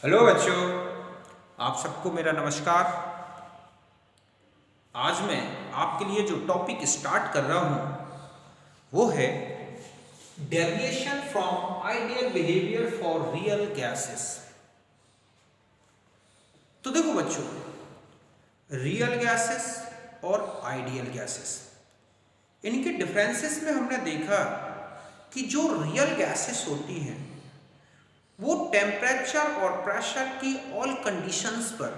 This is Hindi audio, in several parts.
हेलो बच्चों, आप सबको मेरा नमस्कार। आज मैं आपके लिए जो टॉपिक स्टार्ट कर रहा हूं वो है deviation from ideal behaviour for real gases. तो देखो बच्चों, रियल गैसेस और आइडियल गैसेस, इनके डिफरेंसेस में हमने देखा कि जो रियल गैसेस होती हैं वो टेम्परेचर और प्रेशर की ऑल कंडीशंस पर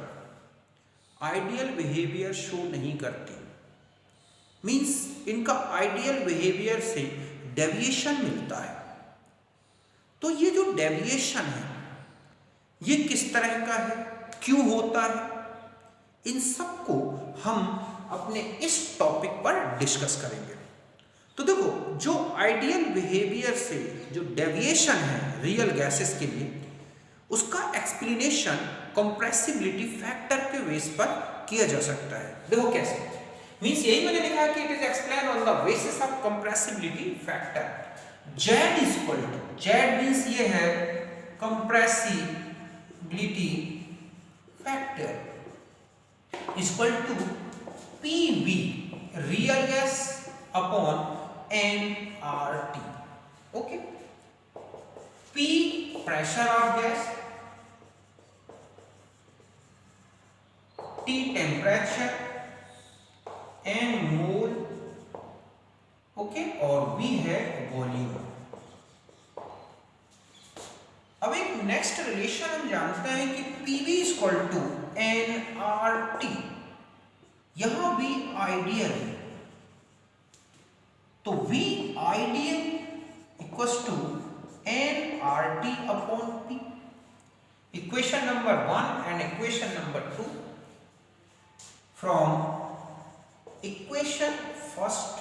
आइडियल बिहेवियर शो नहीं करती। मींस इनका आइडियल बिहेवियर से डेविएशन मिलता है। तो ये जो डेविएशन है ये किस तरह का है, क्यों होता है, इन सब को हम अपने इस टॉपिक पर डिस्कस करेंगे। तो देखो, जो आइडियल बिहेवियर से जो डेविएशन है रियल गैसेस के लिए, उसका एक्सप्लेनेशन कंप्रेसिबिलिटी फैक्टर के बेस पर किया जा सकता है। देखो कैसे, मींस यही मैंने लिखा है कि it is explain on the basis of compressibility factor. Z equal to, Z means ये है compressibility factor equal to PV real gas upon nRT। Okay, P pressure of gas, T temperature, N mole, okay, और V है वॉल्यूम। अब एक नेक्स्ट रिलेशन हम जानते हैं कि PV इक्वल टू nRT। यहां V आइडियल है, तो V ideal equals to nRT upon P। Equation number 1 and equation number 2, from equation first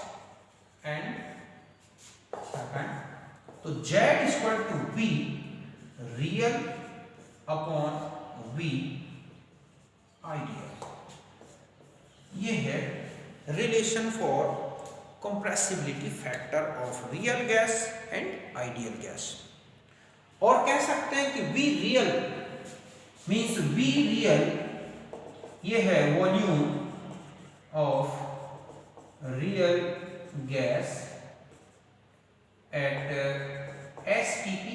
and second, तो Z equal to V real upon V ideal. ये है relation for compressibility factor of real gas and ideal gas. और कह सकते हैं कि V real means V real ये है volume of real gas at STP,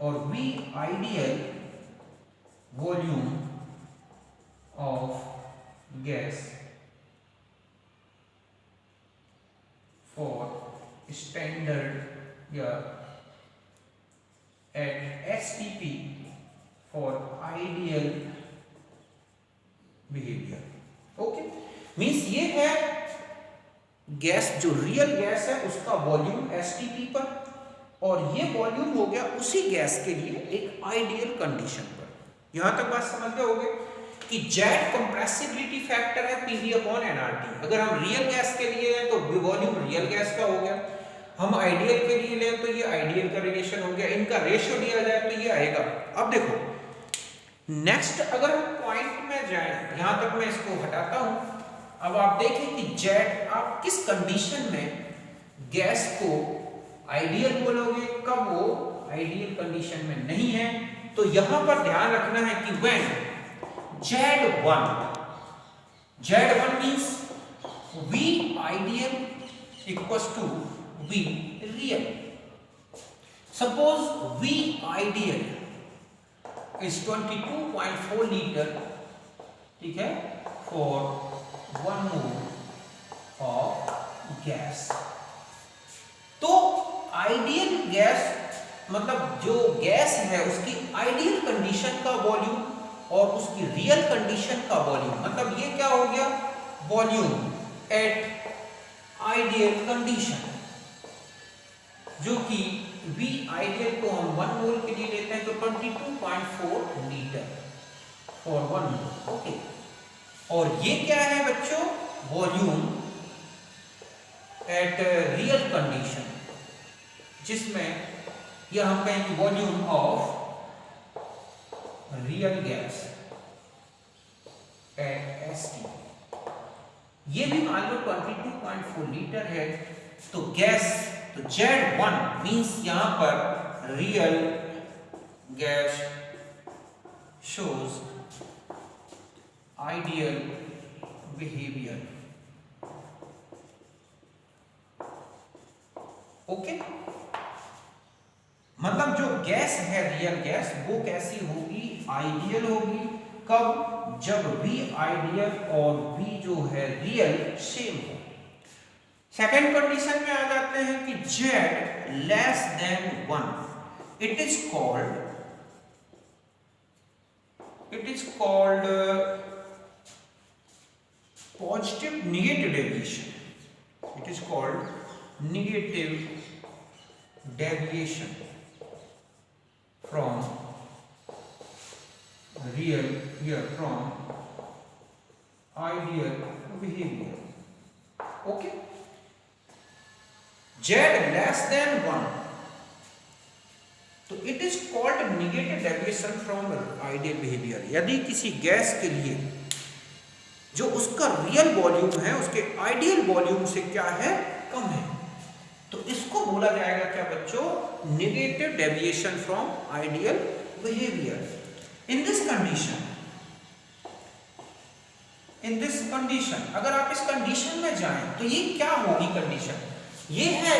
और V ideal volume of gas for standard या at STP for ideal behaviour. Okay, means ये है गैस, जो रियल गैस है उसका वॉल्यूम STP पर, और ये वॉल्यूम हो गया उसी गैस के लिए एक आइडियल कंडीशन पर। यहां तक बात समझते होगे कि जेट कंप्रेसिबिलिटी फैक्टर है PV अपॉन nRT। अगर हम रियल गैस के लिए हैं तो वॉल्यूम रियल गैस का हो गया, हम आइडियल के लिए लें तो ये आइडियल का रिलेशन हो गया, इनका रेशियो दिया जाए तो ये आएगा। अब देखो नेक्स्ट, अगर हम पॉइंट में जाएं, यहां तक मैं इसको हटाता हूं। अब आप देखें कि जेट आप किस कंडीशन में गैस को आइडियल बोलोगे, कब वो आइडियल कंडीशन में नहीं है। तो यहां पर ध्यान रखना है कि when Z1 means V ideal equals to V real. Suppose V ideal is 22.4 litre, ठीक है, फॉर 1 मोल ऑफ गैस। तो आइडियल गैस मतलब जो गैस है उसकी आइडियल कंडीशन का वॉल्यूम और उसकी रियल कंडीशन का वॉल्यूम, मतलब ये क्या हो गया, वॉल्यूम एट आइडियल कंडीशन, जो कि V आइडियल को हम 1 मोल के लिए लेते हैं तो 22.4 लीटर फॉर 1 मोल। ओके, और ये क्या है बच्चों, वॉल्यूम एट रियल कंडीशन, जिसमें यह हम कहेंगे volume of real gas at STP। ये भी मान लो 22.4 लीटर है। तो गैस, तो Z1 मींस यहां पर real gas shows ideal behavior. Okay मतलब जो गैस है रियल गैस वो कैसी होगी, आइडियल होगी। कब, जब भी आइडियल और भी जो है रियल सेम हो। सेकेंड कंडीशन में आ जाते हैं कि Z less than 1, it is called positive negative deviation, it is called negative deviation from real from ideal behavior. Okay, z less than 1, तो it is called negative deviation from ideal behavior। यदि किसी गैस के लिए जो उसका रियल वॉल्यूम है उसके आइडियल वॉल्यूम से क्या है, कम है, तो इसको बोला जाएगा क्या बच्चों, negative deviation from ideal behaviour. In this condition अगर आप इस कंडीशन में जाएं तो ये क्या होगी कंडीशन, ये है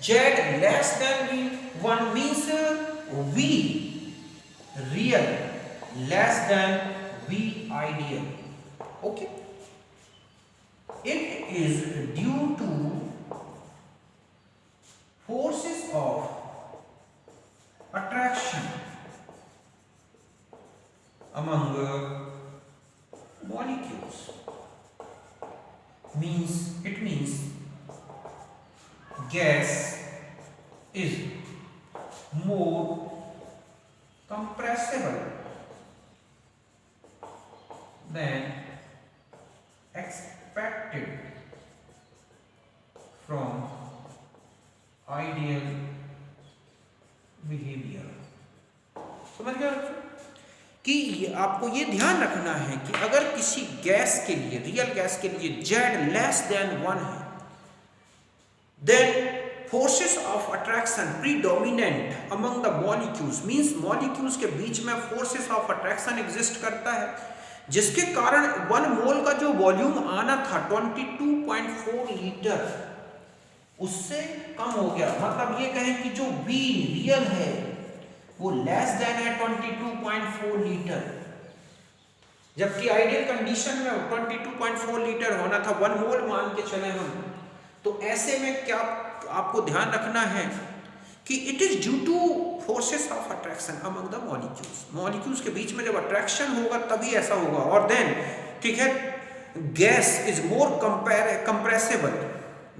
z less than 1 means v real less than v ideal. Okay, it is due to forces of attraction among molecules, it means gas is more compressible than expected from ideal behaviour. समझ गए कि आपको ये ध्यान रखना है कि अगर किसी गैस के लिए, रियल गैस के लिए z लेस देन 1 है, then forces of attraction predominant among the molecules, मींस मॉलिक्यूल्स के बीच में फोर्सेस ऑफ अट्रैक्शन एग्जिस्ट करता है, जिसके कारण 1 मोल का जो वॉल्यूम आना था 22.4 लीटर उससे कम हो गया। मतलब ये कहें कि जो B रियल है वो लेस देन है 22.4 लीटर, जबकि आइडियल कंडीशन में 22.4 लीटर होना था, 1 मोल मान के चले हम। तो ऐसे में क्या आपको ध्यान रखना है कि it is due two forces of attraction among the molecules, molecules के बीच में जब अट्रैक्शन होगा तभी ऐसा होगा। और देन ठीक है, gas is more compressible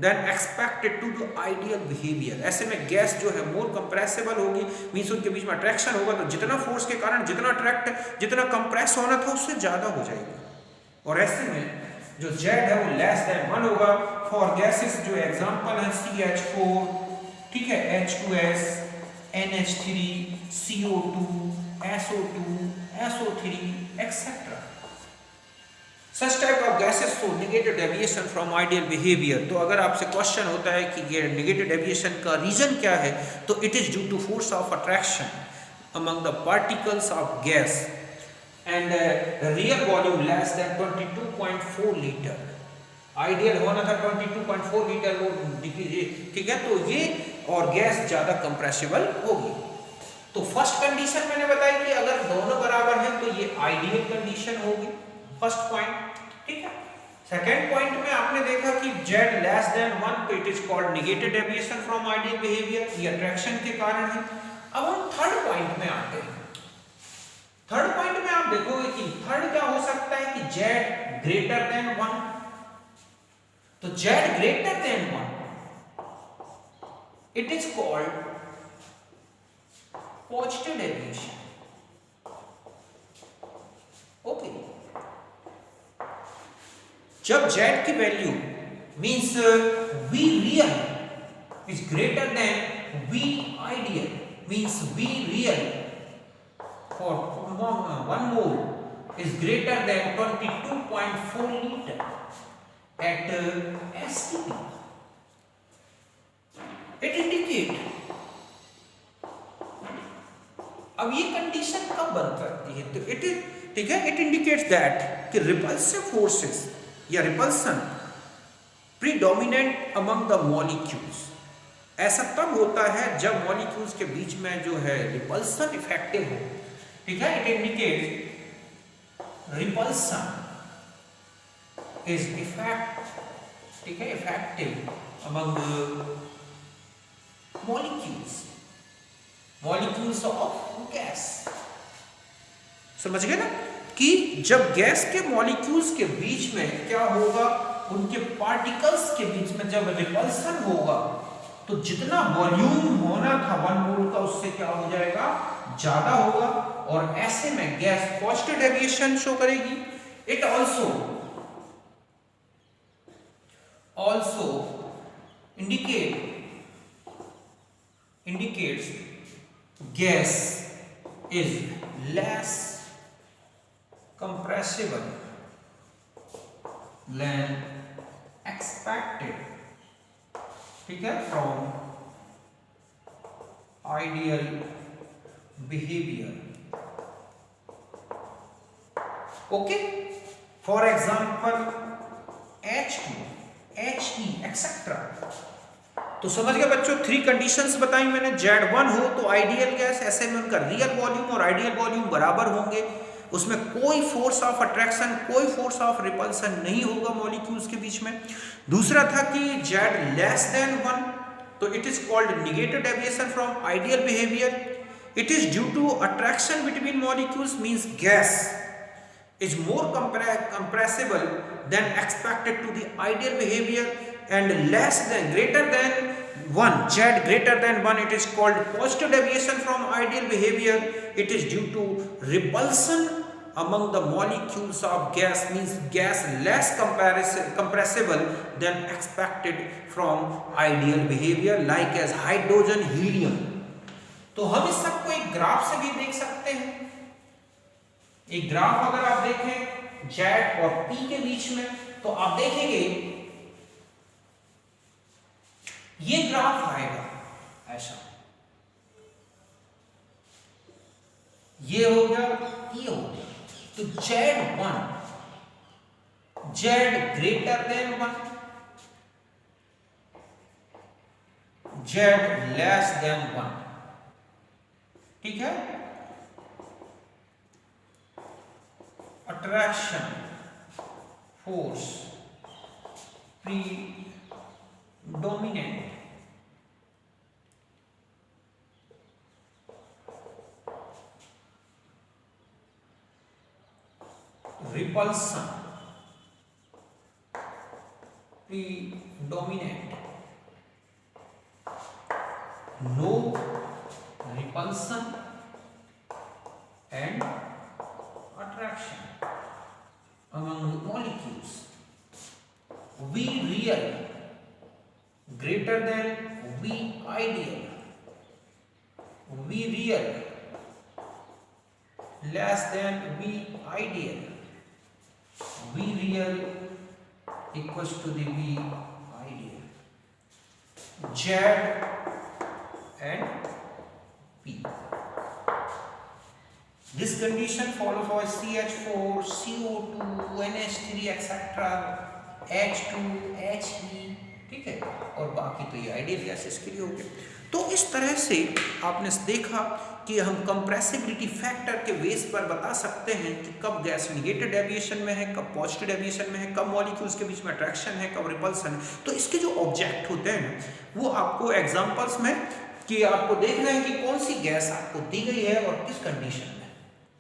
than expected to the ideal behaviour. ऐसे में गैस जो है मोर कंप्रेसिबल होगी, मींस उनके बीच में अट्रैक्शन होगा, तो जितना फोर्स के कारण जितना कंप्रेस होना था उससे ज्यादा हो जाएगी। और ऐसे में जो Z है वो लेस देन 1 होगा। फॉर गैसेस जो एग्जांपल है CH4, ठीक है, H2S, NH3, CO2, SO2, SO3 etcetera. Such type of gases show negative deviation from ideal behavior। तो अगर आपसे क्वेश्चन होता है कि ये नेगेटिव डेविएशन का रीजन क्या है, तो it is due to force of attraction among the particles of gas and real volume less than 22.4 litre. Ideal होना था 22.4 लीटर, वो ठीक है, तो ये और गैस ज्यादा कंप्रेसिबल होगी। तो फर्स्ट कंडीशन मैंने बताई कि अगर दोनों बराबर हैं तो ये आइडियल कंडीशन होगी, फर्स्ट पॉइंट, ठीक है। सेकेंड पॉइंट में आपने देखा कि z लेस देन 1 तो it is called negative deviation from ideal behaviour, ये अट्रैक्शन के कारण है। अब हम थर्ड पॉइंट में आते हैं। थर्ड पॉइंट में आप देखोगे कि थर्ड क्या हो सकता है कि z ग्रेटर देन 1, तो z greater than 1 it is called positive deviation. Okay, जब z की value means v real is greater than v ideal, means v real for 1 mole is greater than 22.4 litre at STP, it indicate अब ये कंडीशन कब बन सकती है? तो इट इज, ठीक है, इट इंडिकेट्स दैट कि रिपल्सिव फोर्सेस या repulsion predominant among the molecules. ऐसा तब होता है जब मॉलिक्यूल्स के बीच में जो है रिपल्सन इफेक्टिव हो, ठीक है। It indicates repulsion is effect, ठीक है, effective among molecules of gas. समझ गए ना कि जब गैस के मॉलिक्यूल्स के बीच में क्या होगा, उनके पार्टिकल्स के बीच में जब रिपल्सन होगा तो जितना वॉल्यूम होना था 1 मोल का उससे क्या हो जाएगा, ज्यादा होगा, और ऐसे में गैस पॉजिटिव डेविएशन शो करेगी। It also indicates gas is less compressible than expected, ठीक है, from ideal behavior. Okay, for example H2, He, etc. तो समझ गए बच्चों, 3 कंडीशंस बताई मैंने। Z1 हो तो आइडियल गैस, ऐसे में उनका रियल वॉल्यूम और आइडियल वॉल्यूम बराबर होंगे, उसमें कोई फोर्स ऑफ अट्रैक्शन, कोई फोर्स ऑफ रिपल्सन नहीं होगा मॉलिक्यूल्स के बीच में। दूसरा था कि Z लेस देन 1, तो it is called negative deviation from ideal behaviour. It is due to attraction between molecules, means gas is more compressible than expected to the ideal behavior, and less than greater than 1, Z greater than 1, it is called positive deviation from ideal behavior. It is due to repulsion among the molecules of gas, means gas less compressible than expected from ideal behavior, like as hydrogen, helium. तो हम इस सबको एक ग्राफ से भी देख सकते हैं। एक ग्राफ अगर आप देखें Z और P के बीच में, तो आप देखेंगे ये ग्राफ आएगा ऐसा, ये हो गया, ये हो गया। तो Z1, Z greater than 1, Z less than 1, ठीक है। Attraction force predominant, repulsion predominant, no repulsion and attraction among the molecules. V real greater than V ideal, V real less than V ideal, V real equals to the V ideal, Z and P. This condition follow for CH4, CO2, NH3 etc, H2, He, ठीक है, और बाकी तो ये आइडियल गैसेस के लिए हो गए। तो इस तरह से आपने देखा कि हम कंप्रेसिबिलिटी फैक्टर के बेस पर बता सकते हैं कि कब गैस नेगेटिव डेविएशन में है, कब पॉजिटिव डेविएशन में है, कब मॉलिक्यूल्स के बीच में अट्रैक्शन है, कब रिपल्सन है। तो इसके जो ऑब्जेक्ट होते हैं वो आपको एग्जांपल्स में कि आपको देखना है कि कौन सी गैस आपको दी गई है और किस कंडीशन में।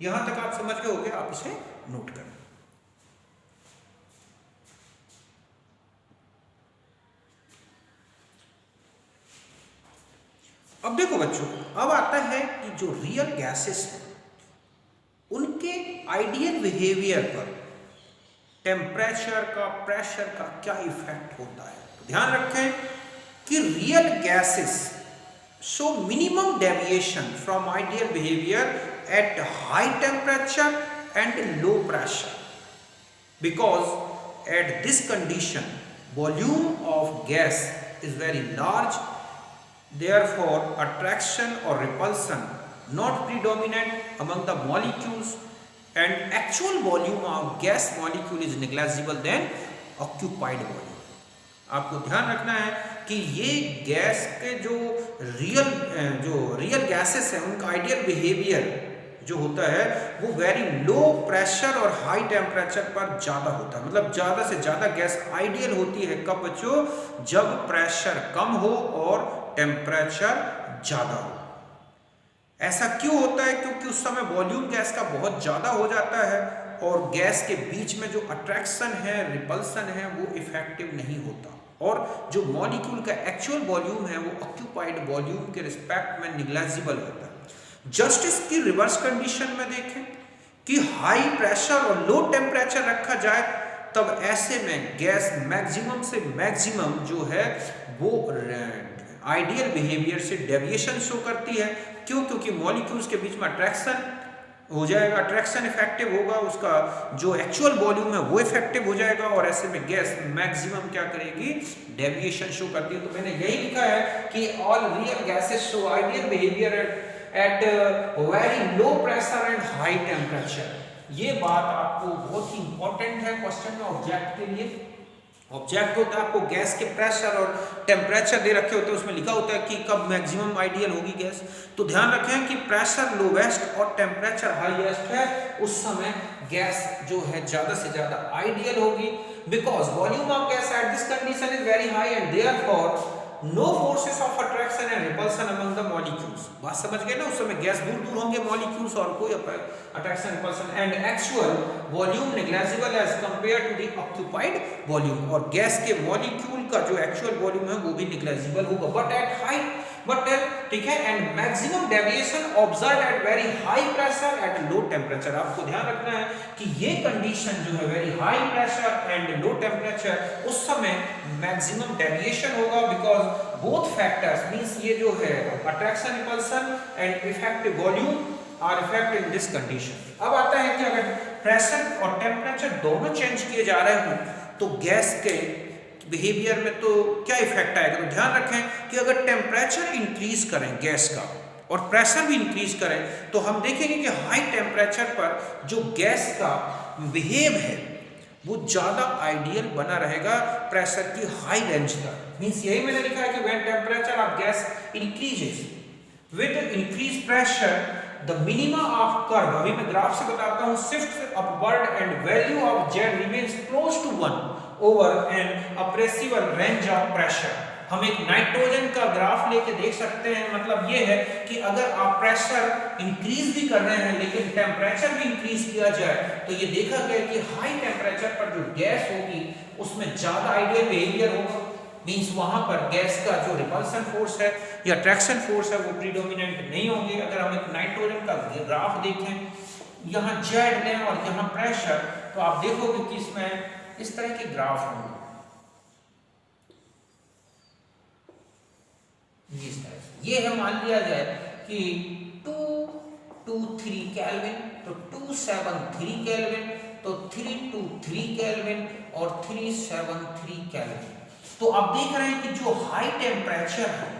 यहां तक आप समझ गए होंगे, आप इसे नोट करें। अब देखो बच्चों, अब आता है कि जो रियल गैसेस हैं उनके आइडियल बिहेवियर पर टेम्परेचर का, प्रेशर का क्या इफेक्ट होता है। तो ध्यान रखें कि real gases show minimum deviation from ideal behaviour at high temperature and low pressure, because at this condition volume of gas is very large, therefore attraction or repulsion not predominant among the molecules, and actual volume of gas molecule is negligible than occupied volume. आपको ध्यान रखना है कि ये गैस के जो रियल गैसेस हैं उनका आइडियल बिहेवियर जो होता है वो वेरी लो प्रेशर और हाई टेम्परेचर पर ज़्यादा होता है। मतलब ज़्यादा से ज़्यादा गैस आइडियल होती है कब बच्चों? जब प्रेशर कम हो और टेम्परेचर ज़्यादा हो। ऐसा क्यों होता है? क्योंकि उस समय वॉल्यूम गैस का बहुत ज़्यादा हो जाता है और गैस के बीच में जो अट्रैक्शन है, रिपल्सन है, वो इफेक्टिव नहीं होता और जो मॉलिक्यूल का एक्चुअल वॉल्यूम है वो ऑक्यूपाइड वॉल्यूम के रिस्पेक्ट में निग्लेजिबल होता है। जस्ट इसकी रिवर्स कंडीशन में देखें कि हाई प्रेशर और लो टेम्परेचर रखा जाए, तब ऐसे में गैस मैक्सिमम से मैक्सिमम जो है वो आइडियल बिहेवियर से डेविएशन शो करती है। क्यों? क्योंकि मॉलिक्यूल्स के बीच में अट्रैक्शन हो जाएगा, अट्रैक्शन इफेक्टिव होगा, उसका जो एक्चुअल वॉल्यूम है वो इफेक्टिव हो जाएगा और ऐसे में गैस मैक्सिमम क्या करेगी? डेविएशन शो करती है। तो मैंने यही लिखा है कि all real gases show ideal behaviour at very low pressure and high temperature. ये बात आपको बहुत ही इंपॉर्टेंट है क्वेश्चन में ऑब्जेक्ट के लिए। ऑब्जेक्ट होता है आपको गैस के प्रेशर और टेम्परेचर दे रखे होते हैं, उसमें लिखा होता है कि कब मैक्सिमम आइडियल होगी गैस। तो ध्यान रखें कि प्रेशर लोवेस्ट और टेम्परेचर हाईएस्ट है, उस समय गैस जो है ज़्यादा से ज़्यादा आइडियल होगी। Because volume of gas at this condition is very high and therefore no forces of attraction and repulsion among the molecules. बात समझ गए ना? उस समय गैस दूर दूर होंगे मॉलिक्यूल्स और कोई attraction repulsion and actual volume negligible as compare to the occupied volume. और गैस के मॉलिक्यूल का जो एक्चुअल वॉल्यूम है वो भी नेग्लिजिबल होगा बट एट हाई ठीक है and maximum deviation observe at very high pressure at low temperature. आपको ध्यान रखना है कि ये कंडीशन जो है very high pressure and low temperature, उस समय मैक्सिमम डेविएशन होगा बिकॉज बोथ फैक्टर्स मींस ये जो है attraction repulsion and effective volume are effect in this condition. अब आता है कि अगर प्रेशर और टेम्परेचर दोनों चेंज किए जा रहे हो तो गैस के बिहेवियर में तो क्या इफेक्ट आएगा? तो ध्यान रखें कि अगर टेम्परेचर इंक्रीज करें गैस का और प्रेशर भी इंक्रीज करें तो हम देखेंगे कि हाई टेम्परेचर पर जो गैस का बिहेव है वो ज़्यादा आइडियल बना रहेगा प्रेशर की हाई रेंज तक। मीन्स यही मैंने लिखा है कि when temperature of gas increases with increase pressure the minima of curve, अभी मैं ग्राफ से बताता हूँ, shift upward and value of Z remains close to 1 over an appreciable range of pressure. हम एक नाइट्रोजन का ग्राफ लेके देख सकते हैं। मतलब ये है कि अगर आप प्रेशर इंक्रीज भी कर रहे हैं लेकिन टेम्परेचर भी इंक्रीज किया जाए तो ये देखा गया कि हाई टेम्परेचर पर जो गैस होगी उसमें ज्यादा आइडियल बिहेवियर होगा। मींस वहां पर गैस का जो रिपल्सन फोर्स है या अट्रैक्शन फोर्स है वो प्रीडोमिनेंट नहीं होंगे। अगर हम एक नाइट्रोजन का ग्राफ देखें, यहाँ जेड लें और यहाँ प्रेशर, तो आप देखोगे कि इसमें इस तरह के ग्राफ होंगे इस तरह से। ये है मान लिया जाए कि 223 केल्विन, तो 273 केल्विन, तो 323 केल्विन और 373 केल्विन। तो आप देख रहे हैं कि जो हाई टेम्परेचर है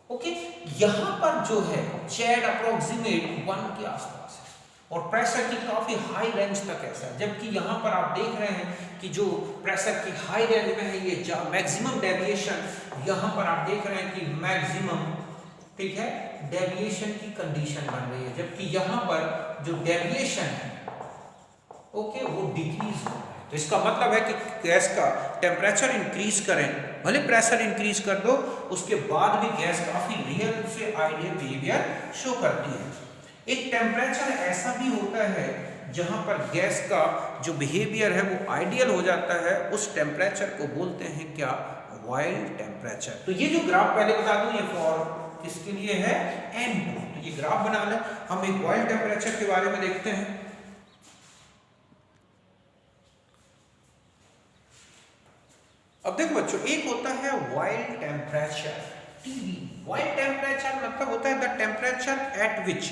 ओके, यहां पर जो है जेड अप्रोक्सीमेट 1 के आसपास है और प्रेशर की काफी हाई रेंज तक ऐसा है, जबकि यहां पर आप देख रहे हैं कि जो प्रेशर की हाई रेंज में है ये मैक्सिमम डेविएशन, यहां पर आप देख रहे हैं कि मैक्सिमम ठीक है डेविएशन की कंडीशन बन रही है, जबकि यहां पर जो डेविएशन है ओके वो डिक्रीज हो रहा है। तो इसका मतलब है कि गैस का टेम्परेचर इंक्रीज करें, भले प्रेशर इंक्रीज कर दो, उसके बाद भी गैस काफी रियल से आइडियल बिहेवियर शो करती है। एक टेम्परेचर ऐसा भी होता है जहां पर गैस का जो बिहेवियर है वो आइडियल हो जाता है, उस टेम्परेचर को बोलते हैं क्या? Wild temperature. तो ये जो ग्राफ पहले बता दूं ये फॉर किसके लिए है? N2। तो ये ग्राफ बना लें। हम एक वाइल्ड टेम्परेचर के बारे में देखते हैं। अब देखो बच्चों, एक होता है wild temperature TB। Wild temperature मतलब होता है the temperature at which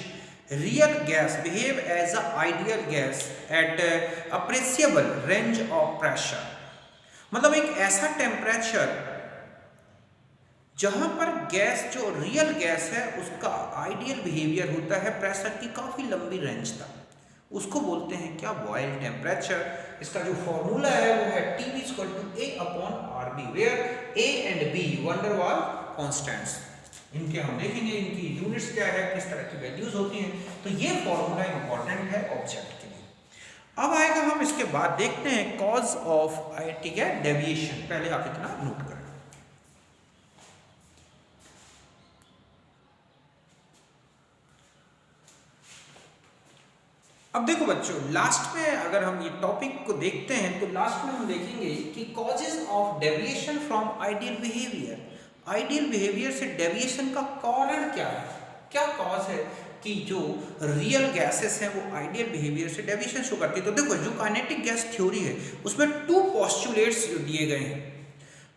real gas behave as a ideal gas at appreciable range of pressure. मतलब एक ऐसा टेम्परेचर जहां पर गैस जो रियल गैस है उसका आइडियल बिहेवियर होता है प्रेशर की काफ़ी लंबी रेंज तक, उसको बोलते हैं क्या, बॉयल टेम्परेचर। इसका जो फॉर्मूला है वो है T=A/RB, where A and B van der Waal constants. इनके हम देखेंगे इनकी यूनिट्स क्या है, किस तरह की वैल्यूज होती हैं, तो ये फॉर्मूला इंपॉर्टेंट है ऑब्जेक्ट के लिए। अब आएगा हम इसके बाद देखते हैं कॉज ऑफ, ठीक है, डेविएशन। पहले आप इतना नोट करें। अब देखो बच्चों, लास्ट में अगर हम ये टॉपिक को देखते हैं तो लास्ट में हम देखेंगे कि causes of deviation from ideal behaviour. Ideal behaviour से डेविएशन का कारण क्या है, क्या कॉज है कि जो रियल गैसेस हैं वो आइडियल बिहेवियर से डेविएशन शो करती है। तो देखो, जो काइनेटिक गैस थ्योरी है उसमें 2 पोस्टुलेट्स जो दिए गए हैं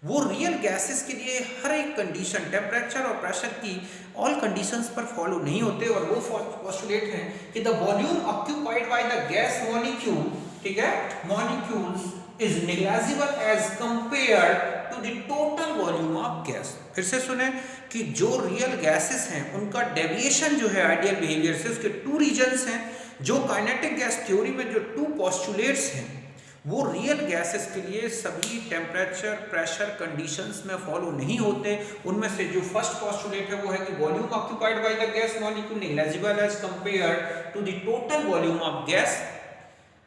वो रियल गैसेस के लिए हर एक कंडीशन, टेम्परेचर और प्रेशर की ऑल कंडीशंस पर फॉलो नहीं होते। और वो पोस्टुलेट हैं कि the volume occupied by the gas molecule, ठीक है, molecules is negligible as compared to the total volume of gas. फिर से सुने कि जो रियल गैसेस हैं उनका डेविएशन जो है आइडियल बिहेवियर से, उसके 2 रीजन्स हैं। जो काइनेटिक गैस थ्योरी में जो 2 पोस्टुलेट्स हैं वो रियल गैसेस के लिए सभी टेम्परेचर प्रेशर कंडीशंस में फॉलो नहीं होते। उनमें से जो फर्स्ट पोस्टुलेट है वो है कि volume occupied by the gas molecule negligible as compared to the total volume of gas,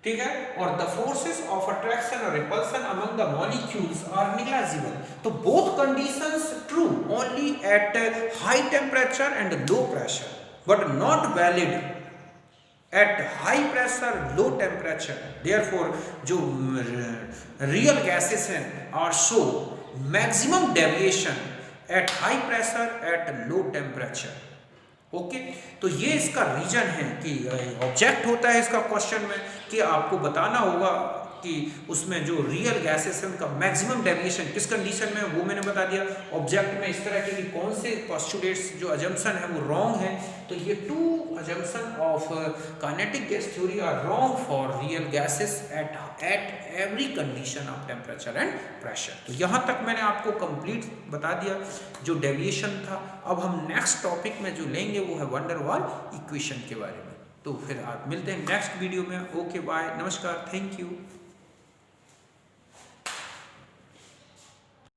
ठीक है, और द फोर्सेस ऑफ अट्रैक्शन और repulsion among the molecules are negligible. तो both conditions true only at high temperature and low pressure, but not valid at high pressure low temperature. Therefore जो real gases हैं are show maximum deviation at high pressure at low temperature. Okay, तो ये इसका रीजन है कि ऑब्जेक्ट होता है इसका क्वेश्चन में कि आपको बताना होगा कि उसमें जो रियल गैसेस हैं उनका मैक्सिमम डेविएशन किस कंडीशन में, वो मैंने बता दिया। ऑब्जेक्ट में इस तरह के कौन से पोस्टुलेट्स जो अजम्पशन है वो रॉन्ग है, तो ये 2 assumption of kinetic gas theory are wrong for real gases at every condition of temperature and pressure। तो यहाँ तक मैंने आपको कंप्लीट बता दिया जो डेविएशन था। अब हम नेक्स्ट टॉपिक में जो लेंगे वो है वंडर वाल इक्वेशन के बारे में। तो फिर आप मिलते हैं नेक्स्ट वीडियो में। ओके, बाय, नमस्कार, थैंक यू।